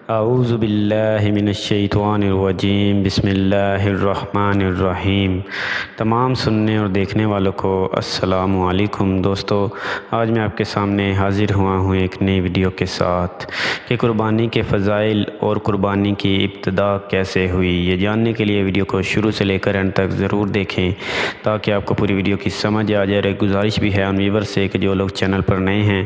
اعوذ باللہ من الشیطان الرجیم، بسم اللہ الرحمن الرحیم۔ تمام سننے اور دیکھنے والوں کو السلام علیکم۔ دوستو، آج میں آپ کے سامنے حاضر ہوا ہوں ایک نئی ویڈیو کے ساتھ کہ قربانی کے فضائل اور قربانی کی ابتدا کیسے ہوئی۔ یہ جاننے کے لیے ویڈیو کو شروع سے لے کر اینڈ تک ضرور دیکھیں تاکہ آپ کو پوری ویڈیو کی سمجھ آ جائے۔ ایک گزارش بھی ہے ان ویور سے کہ جو لوگ چینل پر نئے ہیں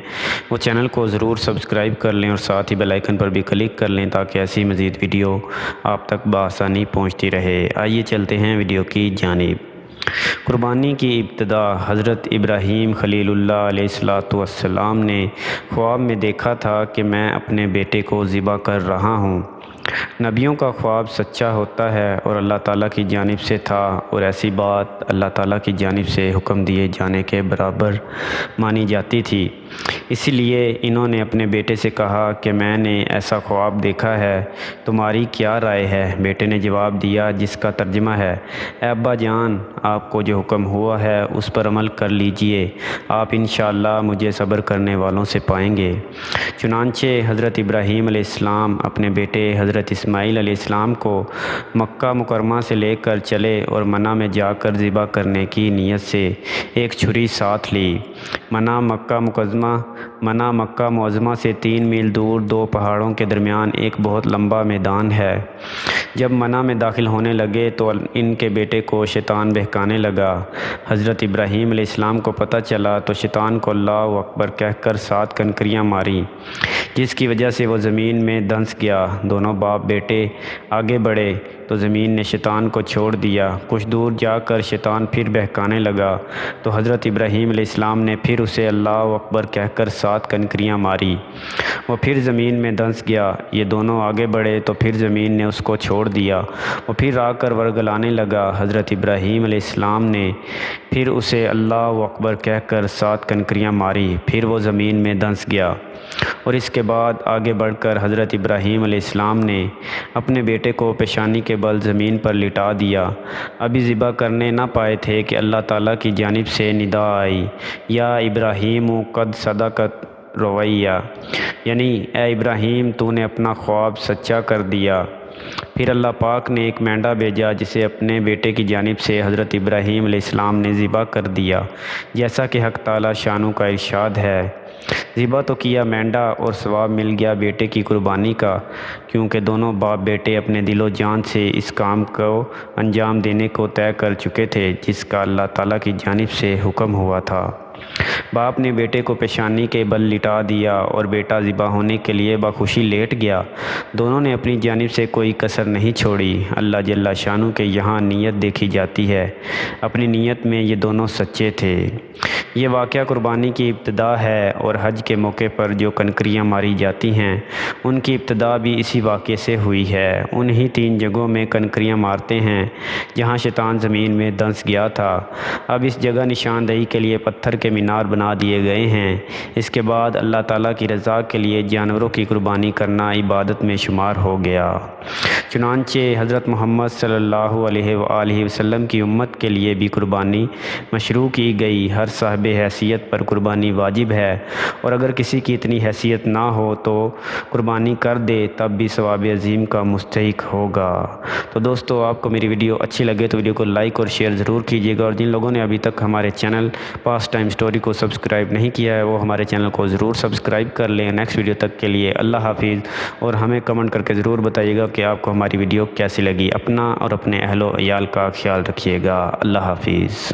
وہ چینل کو ضرور سبسکرائب کر لیں اور ساتھ ہی بیل آئیکن پر بھی کلک کر لیں تاکہ ایسی مزید ویڈیو آپ تک بآسانی پہنچتی رہے۔ آئیے چلتے ہیں ویڈیو کی جانب۔ قربانی کی ابتدا حضرت ابراہیم خلیل اللہ علیہ السلام نے خواب میں دیکھا تھا کہ میں اپنے بیٹے کو ذبح کر رہا ہوں۔ نبیوں کا خواب سچا ہوتا ہے اور اللہ تعالیٰ کی جانب سے تھا، اور ایسی بات اللہ تعالیٰ کی جانب سے حکم دیے جانے کے برابر مانی جاتی تھی۔ اسی لیے انہوں نے اپنے بیٹے سے کہا کہ میں نے ایسا خواب دیکھا ہے، تمہاری کیا رائے ہے؟ بیٹے نے جواب دیا جس کا ترجمہ ہے، اے ابا جان، آپ کو جو حکم ہوا ہے اس پر عمل کر لیجئے، آپ انشاءاللہ مجھے صبر کرنے والوں سے پائیں گے۔ چنانچہ حضرت ابراہیم علیہ السلام اپنے بیٹے حضرت اسماعیل علیہ السلام کو مکہ مکرمہ سے لے کر چلے اور منی میں جا کر ذبح کرنے کی نیت سے ایک چھری ساتھ لی۔ منی مکہ معظمہ سے 3 میل دور 2 پہاڑوں کے درمیان ایک بہت لمبا میدان ہے۔ جب منی میں داخل ہونے لگے تو ان کے بیٹے کو شیطان بہکانے لگا۔ حضرت ابراہیم علیہ السلام کو پتہ چلا تو شیطان کو اللہ اکبر کہہ کر 7 کنکریاں ماریں، جس کی وجہ سے وہ زمین میں دھنس گیا۔ دونوں باپ بیٹے آگے بڑھے تو زمین نے شیطان کو چھوڑ دیا۔ کچھ دور جا کر شیطان پھر بہکانے لگا تو حضرت ابراہیم علیہ السلام نے پھر اسے اللہ اکبر کہہ کر 7 کنکریاں ماری، وہ پھر زمین میں دھنس گیا۔ یہ دونوں آگے بڑھے تو پھر زمین نے اس کو چھوڑ دیا، وہ پھر آ کر ورگلانے لگا۔ حضرت ابراہیم علیہ السلام نے پھر اسے اللہ اکبر کہہ کر 7 کنکریاں ماری، پھر وہ زمین میں دھنس گیا۔ اور اس کے بعد آگے بڑھ کر حضرت ابراہیم علیہ السلام نے اپنے بیٹے کو پیشانی کے بل زمین پر لٹا دیا۔ ابھی ذبح کرنے نہ پائے تھے کہ اللہ تعالیٰ کی جانب سے ندا آئی، یا ابراہیم قد صدقت رؤیا، یعنی اے ابراہیم تو نے اپنا خواب سچا کر دیا۔ پھر اللہ پاک نے ایک مینڈا بھیجا جسے اپنے بیٹے کی جانب سے حضرت ابراہیم علیہ السلام نے ذبح کر دیا، جیسا کہ حق تعالیٰ شانو کا ارشاد ہے۔ ذبح تو کیا مینڈا اور ثواب مل گیا بیٹے کی قربانی کا، کیونکہ دونوں باپ بیٹے اپنے دل و جان سے اس کام کو انجام دینے کو طے کر چکے تھے جس کا اللہ تعالیٰ کی جانب سے حکم ہوا تھا۔ باپ نے بیٹے کو پیشانی کے بل لٹا دیا اور بیٹا ذبح ہونے کے لیے بخوشی لیٹ گیا۔ دونوں نے اپنی جانب سے کوئی کسر نہیں چھوڑی۔ اللہ جل شانہ کے یہاں نیت دیکھی جاتی ہے، اپنی نیت میں یہ دونوں سچے تھے۔ یہ واقعہ قربانی کی ابتدا ہے، اور حج کے موقع پر جو کنکریاں ماری جاتی ہیں ان کی ابتدا بھی اسی واقعے سے ہوئی ہے۔ انہی 3 جگہوں میں کنکریاں مارتے ہیں جہاں شیطان زمین میں دھنس گیا تھا۔ اب اس جگہ نشاندہی کے لیے پتھر کے مینار بنا دیے گئے ہیں۔ اس کے بعد اللہ تعالیٰ کی رضا کے لیے جانوروں کی قربانی کرنا عبادت میں شمار ہو گیا۔ چنانچہ حضرت محمد صلی اللہ علیہ وآلہ وسلم کی امت کے لیے بھی قربانی مشروع کی گئی۔ ہر صاحب حیثیت پر قربانی واجب ہے، اور اگر کسی کی اتنی حیثیت نہ ہو تو قربانی کر دے تب بھی ثواب عظیم کا مستحق ہوگا۔ تو دوستو، آپ کو میری ویڈیو اچھی لگے تو ویڈیو کو لائک اور شیئر ضرور کیجیے گا، اور جن لوگوں نے ابھی تک ہمارے چینل پاس ٹائم سٹوری کو سبسکرائب نہیں کیا ہے وہ ہمارے چینل کو ضرور سبسکرائب کر لیں۔ نیکسٹ ویڈیو تک کے لیے اللہ حافظ، اور ہمیں کمنٹ کر کے ضرور بتائیے گا کہ آپ کو ہماری ویڈیو کیسی لگی۔ اپنا اور اپنے اہل و عیال کا خیال رکھیے گا۔ اللہ حافظ۔